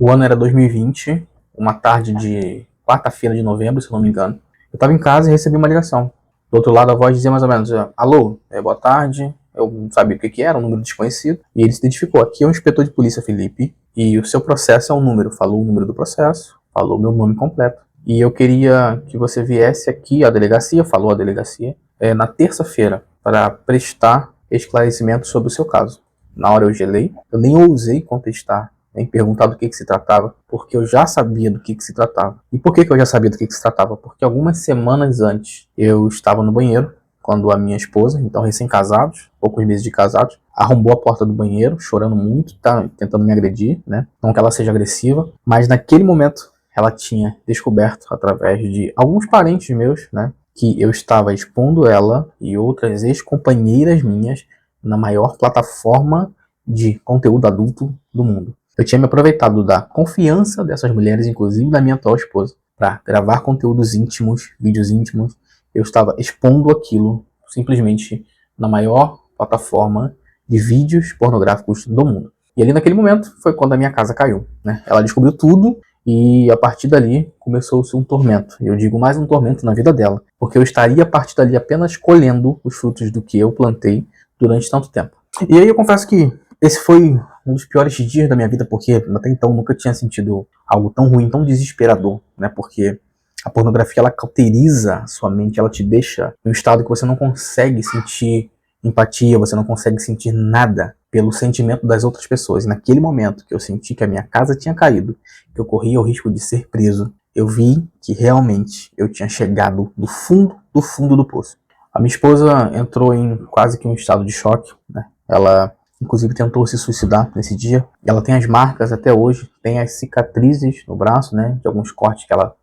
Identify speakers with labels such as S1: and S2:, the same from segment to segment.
S1: O ano era 2020, uma tarde de quarta-feira de novembro, se não me engano. Eu estava em casa e recebi uma ligação. Do outro lado, a voz dizia mais ou menos: alô, boa tarde. Eu não sabia o que era, um número desconhecido. E ele se identificou: aqui é o inspetor de polícia Felipe, e o seu processo é um número. Falou o número do processo, falou o meu nome completo. E eu queria que você viesse aqui à delegacia, falou a delegacia, na terça-feira, para prestar esclarecimento sobre o seu caso. Na hora eu gelei, eu nem ousei contestar, nem perguntar do que se tratava, porque eu já sabia do que se tratava. E por que eu já sabia do que se tratava? Porque algumas semanas antes eu estava no banheiro, quando a minha esposa, então recém-casados, poucos meses de casados, arrombou a porta do banheiro, chorando muito, tá tentando me agredir, né? Não que ela seja agressiva, mas naquele momento ela tinha descoberto, através de alguns parentes meus, né, que eu estava expondo ela e outras ex-companheiras minhas na maior plataforma de conteúdo adulto do mundo. Eu tinha me aproveitado da confiança dessas mulheres, inclusive da minha atual esposa, para gravar conteúdos íntimos, vídeos íntimos. Eu estava expondo aquilo simplesmente na maior plataforma de vídeos pornográficos do mundo. E ali naquele momento foi quando a minha casa caiu, né? Ela descobriu tudo e a partir dali começou-se um tormento. Eu digo mais um tormento na vida dela, porque eu estaria a partir dali apenas colhendo os frutos do que eu plantei durante tanto tempo. E aí eu confesso que esse foi um dos piores dias da minha vida, porque até então nunca tinha sentido algo tão ruim, tão desesperador, né? Porque a pornografia, ela cauteriza a sua mente, ela te deixa em um estado que você não consegue sentir empatia, você não consegue sentir nada pelo sentimento das outras pessoas. E naquele momento que eu senti que a minha casa tinha caído, que eu corria o risco de ser preso, eu vi que realmente eu tinha chegado do fundo do poço. A minha esposa entrou em quase que um estado de choque, né? Ela, inclusive, tentou se suicidar nesse dia. Ela tem as marcas até hoje, tem as cicatrizes no braço, né, de alguns cortes que ela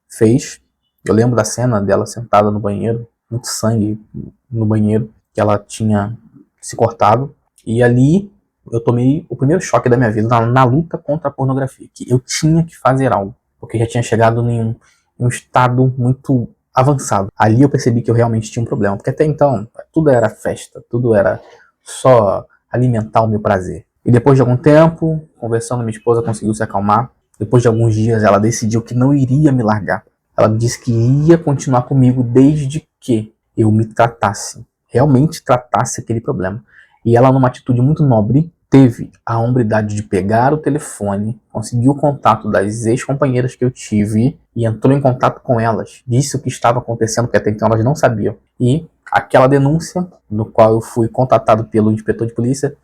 S1: fez. Eu lembro da cena dela sentada no banheiro, muito sangue no banheiro, que ela tinha se cortado. E ali eu tomei o primeiro choque da minha vida na luta contra a pornografia, que eu tinha que fazer algo, porque já tinha chegado em um estado muito avançado. Ali eu percebi que eu realmente tinha um problema, porque até então tudo era festa, tudo era só alimentar o meu prazer. E depois de algum tempo, conversando, minha esposa conseguiu se acalmar. Depois de alguns dias, ela decidiu que não iria me largar. Ela disse que ia continuar comigo desde que eu me tratasse, realmente tratasse aquele problema. E ela, numa atitude muito nobre, teve a hombridade de pegar o telefone, conseguiu o contato das ex-companheiras que eu tive e entrou em contato com elas. Disse o que estava acontecendo, porque até então elas não sabiam. E aquela denúncia, no qual eu fui contatado pelo inspetor de polícia,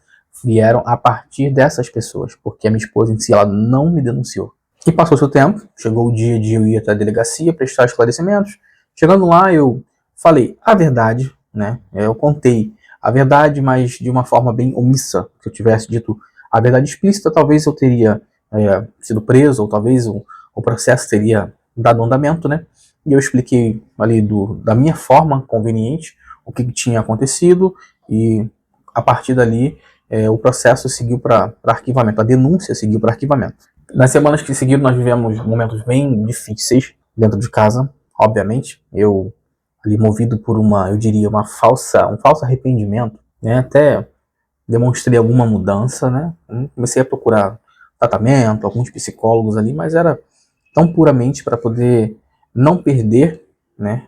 S1: vieram a partir dessas pessoas, porque a minha esposa em si, ela não me denunciou. E passou-se o tempo, chegou o dia de eu ir até a delegacia prestar esclarecimentos. Chegando lá, eu falei a verdade, né? Eu contei a verdade, mas de uma forma bem omissa. Se eu tivesse dito a verdade explícita, talvez eu teria sido preso, ou talvez o processo teria dado andamento, né? E eu expliquei ali da minha forma conveniente o que tinha acontecido e a partir dali o processo seguiu para arquivamento, a denúncia seguiu para arquivamento. Nas semanas que seguiram nós vivemos momentos bem difíceis dentro de casa, obviamente. Eu ali movido por eu diria, um falso arrependimento, né? Até demonstrei alguma mudança, né? Comecei a procurar tratamento, alguns psicólogos ali, mas era tão puramente para poder não perder, né,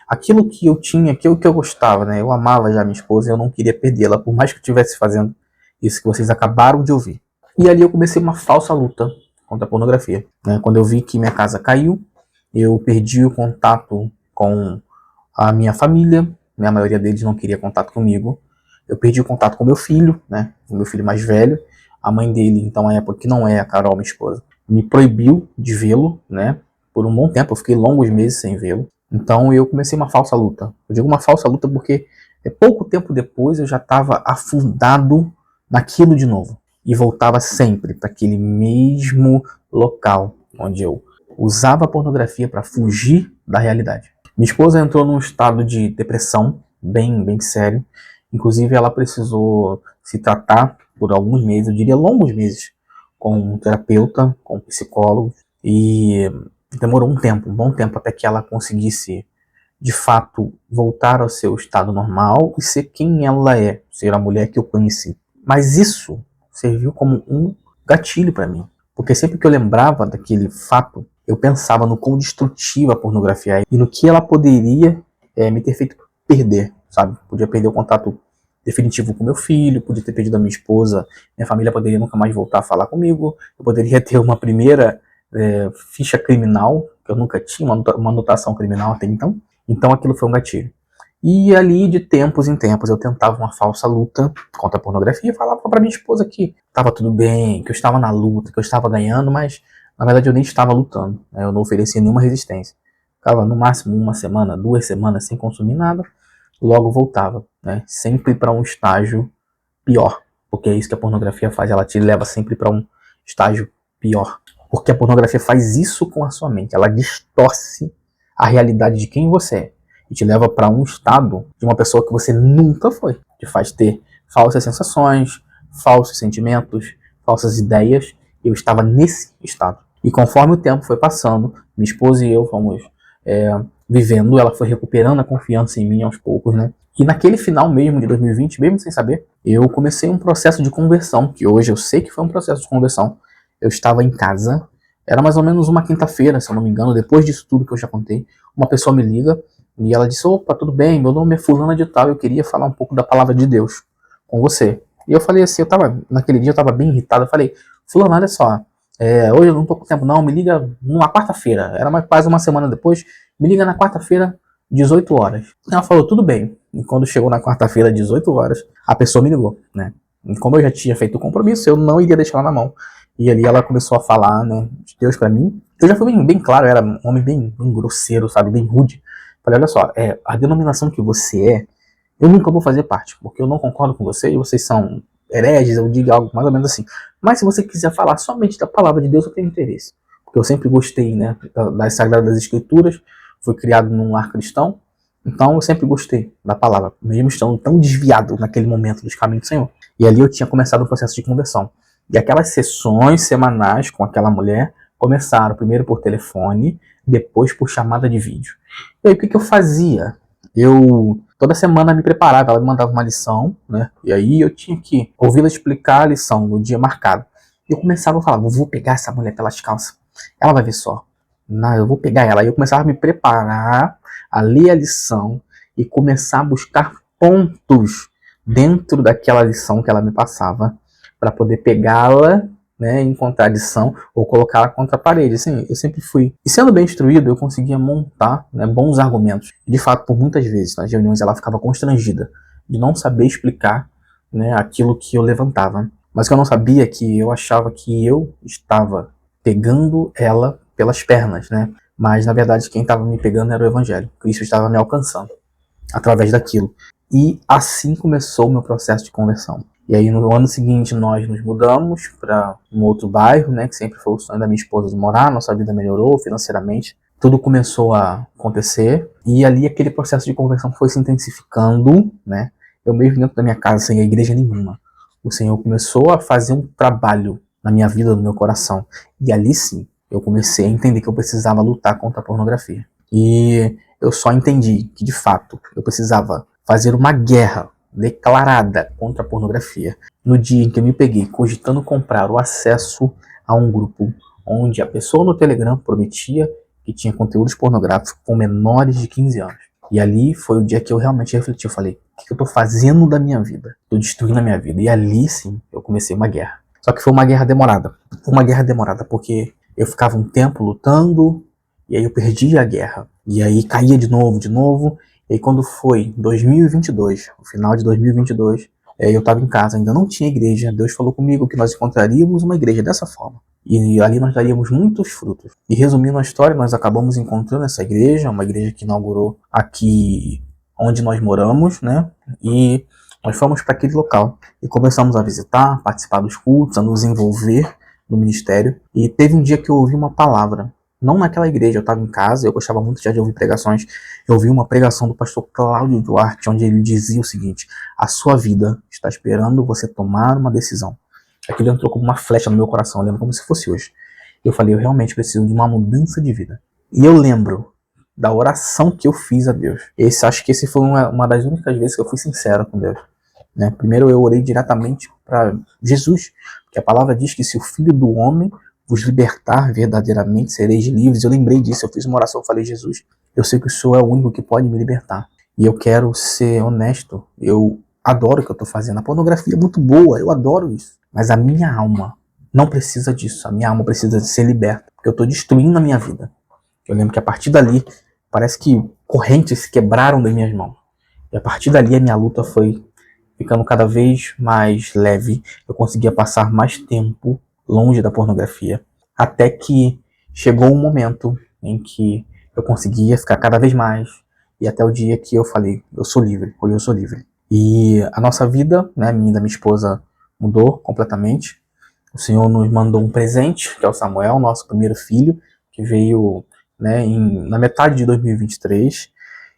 S1: aquilo que eu tinha, aquilo que eu gostava, né? Eu amava já minha esposa e eu não queria perdê-la, por mais que eu estivesse fazendo isso que vocês acabaram de ouvir. E ali eu comecei uma falsa luta contra a pornografia, né? Quando eu vi que minha casa caiu, eu perdi o contato com a minha família, né? A maioria deles não queria contato comigo. Eu perdi o contato com meu filho, né? O meu filho mais velho. A mãe dele, então, na época, que não é a Carol, minha esposa, me proibiu de vê-lo, né? Por um bom tempo, eu fiquei longos meses sem vê-lo. Então eu comecei uma falsa luta. Eu digo uma falsa luta porque pouco tempo depois eu já estava afundado naquilo de novo. E voltava sempre para aquele mesmo local onde eu usava a pornografia para fugir da realidade. Minha esposa entrou num estado de depressão bem sério. Inclusive ela precisou se tratar por alguns meses, eu diria longos meses, com um terapeuta, com um psicólogo. E demorou um bom tempo, até que ela conseguisse, de fato, voltar ao seu estado normal e ser quem ela é, ser a mulher que eu conheci. Mas isso serviu como um gatilho para mim, Porque sempre que eu lembrava daquele fato, eu pensava no quão destrutiva a pornografia é e no que ela poderia me ter feito perder, sabe? Podia perder o contato definitivo com meu filho, podia ter perdido a minha esposa, minha família poderia nunca mais voltar a falar comigo, eu poderia ter uma primeira ficha criminal, que eu nunca tinha, uma anotação criminal até então. Então aquilo foi um gatilho. E ali, de tempos em tempos, eu tentava uma falsa luta contra a pornografia e falava pra minha esposa que estava tudo bem, que eu estava na luta, que eu estava ganhando, mas na verdade eu nem estava lutando, né? Eu não oferecia nenhuma resistência. Ficava no máximo uma semana, 2 semanas sem consumir nada, logo voltava, né? Sempre para um estágio pior, porque é isso que a pornografia faz, ela te leva sempre para um estágio pior. Porque a pornografia faz isso com a sua mente, ela distorce a realidade de quem você é e te leva para um estado de uma pessoa que você nunca foi. Te faz ter falsas sensações, falsos sentimentos, falsas ideias. Eu estava nesse estado. E conforme o tempo foi passando, minha esposa e eu fomos vivendo, ela foi recuperando a confiança em mim aos poucos, né? E naquele final mesmo de 2020, mesmo sem saber, eu comecei um processo de conversão, que hoje eu sei que foi um processo de conversão. Eu estava em casa, era mais ou menos uma quinta-feira, se eu não me engano, depois disso tudo que eu já contei, uma pessoa me liga e ela disse: opa, tudo bem, meu nome é fulana de tal, eu queria falar um pouco da palavra de Deus com você. E eu falei assim, naquele dia eu estava bem irritado, eu falei: fulana, olha só, hoje eu não tô com tempo não, me liga numa quarta-feira, era quase uma semana depois, me liga na quarta-feira, 18 horas. Ela falou: tudo bem. E quando chegou na quarta-feira, 18 horas, a pessoa me ligou, né? E como eu já tinha feito o compromisso, eu não iria deixar ela na mão. E ali ela começou a falar, né, de Deus pra mim. Eu já fui bem claro, eu era um homem bem grosseiro, sabe, bem rude. Falei: olha só, a denominação que você eu nunca vou fazer parte, porque eu não concordo com você e vocês são hereges, eu digo algo mais ou menos assim. Mas se você quiser falar somente da palavra de Deus, eu tenho interesse. Porque eu sempre gostei, né, das Sagradas Escrituras, fui criado num lar cristão, então eu sempre gostei da palavra, mesmo estando tão desviado naquele momento dos caminhos do Senhor. E ali eu tinha começado um processo de conversão. E aquelas sessões semanais com aquela mulher começaram primeiro por telefone, depois por chamada de vídeo. E aí o que eu fazia? Eu toda semana me preparava, ela me mandava uma lição, né? E aí eu tinha que ouvi-la explicar a lição no dia marcado. E eu começava a falar: vou pegar essa mulher pelas calças, ela vai ver só. Não, eu vou pegar ela. Aí eu começava a me preparar, a ler a lição e começar a buscar pontos dentro daquela lição que ela me passava para poder pegá-la, né, em contradição ou colocá-la contra a parede. Assim, eu sempre fui. E sendo bem instruído, eu conseguia montar, né, bons argumentos. De fato, por muitas vezes, nas reuniões, ela ficava constrangida de não saber explicar, né, aquilo que eu levantava. Mas o que eu não sabia é que eu achava que eu estava pegando ela pelas pernas, né? Mas, na verdade, quem estava me pegando era o Evangelho. Cristo estava me alcançando através daquilo. E assim começou o meu processo de conversão. E aí, no ano seguinte, nós nos mudamos para um outro bairro, né? Que sempre foi o sonho da minha esposa de morar. Nossa vida melhorou financeiramente. Tudo começou a acontecer. E ali, aquele processo de conversão foi se intensificando, né? Eu mesmo dentro da minha casa, sem a igreja nenhuma. O Senhor começou a fazer um trabalho na minha vida, no meu coração. E ali sim, eu comecei a entender que eu precisava lutar contra a pornografia. E eu só entendi que, de fato, eu precisava fazer uma guerra declarada contra a pornografia no dia em que eu me peguei cogitando comprar o acesso a um grupo onde a pessoa no Telegram prometia que tinha conteúdos pornográficos com menores de 15 anos. E ali foi o dia que eu realmente refleti. Eu falei: o que eu estou fazendo da minha vida? Estou destruindo a minha vida. E ali sim, eu comecei uma guerra. Só que foi uma guerra demorada. Uma guerra demorada porque eu ficava um tempo lutando, e aí eu perdia a guerra. E aí caía de novo. E aí quando foi 2022, no final de 2022, eu estava em casa, ainda não tinha igreja. Deus falou comigo que nós encontraríamos uma igreja dessa forma. E ali nós daríamos muitos frutos. E resumindo a história, nós acabamos encontrando essa igreja, uma igreja que inaugurou aqui onde nós moramos, né? E nós fomos para aquele local e começamos a visitar, participar dos cultos, a nos envolver no ministério. E teve um dia que eu ouvi uma palavra, não naquela igreja, eu estava em casa, eu gostava muito já de ouvir pregações. Eu ouvi uma pregação do pastor Cláudio Duarte, onde ele dizia o seguinte: a sua vida está esperando você tomar uma decisão. Aquilo entrou como uma flecha no meu coração, eu lembro como se fosse hoje. Eu falei: eu realmente preciso de uma mudança de vida. E eu lembro da oração que eu fiz a Deus. Acho que esse foi uma das únicas vezes que eu fui sincero com Deus. Né? Primeiro eu orei diretamente para Jesus, porque a palavra diz que se o Filho do Homem vos libertar verdadeiramente, sereis livres. Eu lembrei disso, eu fiz uma oração, eu falei, Jesus, eu sei que o Senhor é o único que pode me libertar. E eu quero ser honesto, eu adoro o que eu estou fazendo. A pornografia é muito boa, eu adoro isso. Mas a minha alma não precisa disso, a minha alma precisa de ser liberta, porque eu estou destruindo a minha vida. Eu lembro que a partir dali, parece que correntes se quebraram das minhas mãos. E a partir dali a minha luta foi ficando cada vez mais leve. Eu conseguia passar mais tempo longe da pornografia. Até que chegou um momento em que eu conseguia ficar cada vez mais. E até o dia que eu falei, eu sou livre, hoje eu sou livre. E a nossa vida, né, minha e da minha esposa, mudou completamente. O Senhor nos mandou um presente, que é o Samuel, nosso primeiro filho, que veio, né, na metade de 2023.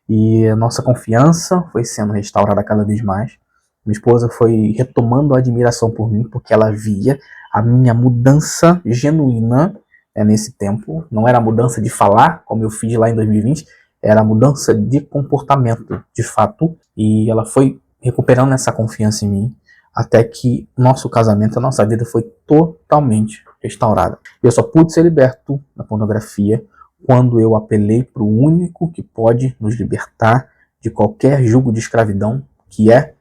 S1: E a nossa confiança foi sendo restaurada cada vez mais. Minha esposa foi retomando a admiração por mim, porque ela via a minha mudança genuína, nesse tempo. Não era a mudança de falar, como eu fiz lá em 2020, era a mudança de comportamento, de fato. E ela foi recuperando essa confiança em mim, até que nosso casamento, a nossa vida foi totalmente restaurada. Eu só pude ser liberto da pornografia quando eu apelei para o único que pode nos libertar de qualquer jugo de escravidão, que é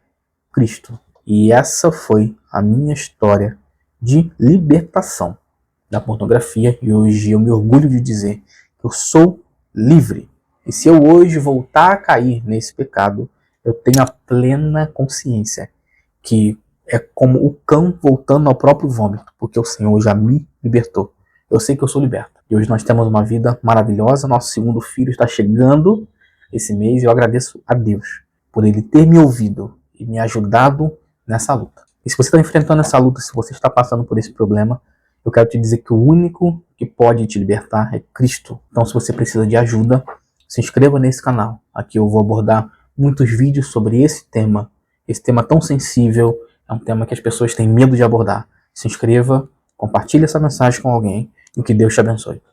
S1: Cristo. E essa foi a minha história de libertação da pornografia, e hoje eu me orgulho de dizer que eu sou livre. E se eu hoje voltar a cair nesse pecado, eu tenho a plena consciência que é como o cão voltando ao próprio vômito, porque o Senhor já me libertou. Eu sei que eu sou liberto. E hoje nós temos uma vida maravilhosa. Nosso segundo filho está chegando esse mês e eu agradeço a Deus por Ele ter me ouvido e me ajudado nessa luta. E se você está enfrentando essa luta, se você está passando por esse problema, eu quero te dizer que o único que pode te libertar é Cristo. Então, se você precisa de ajuda, se inscreva nesse canal. Aqui eu vou abordar muitos vídeos sobre esse tema tão sensível, é um tema que as pessoas têm medo de abordar. Se inscreva, compartilhe essa mensagem com alguém e que Deus te abençoe.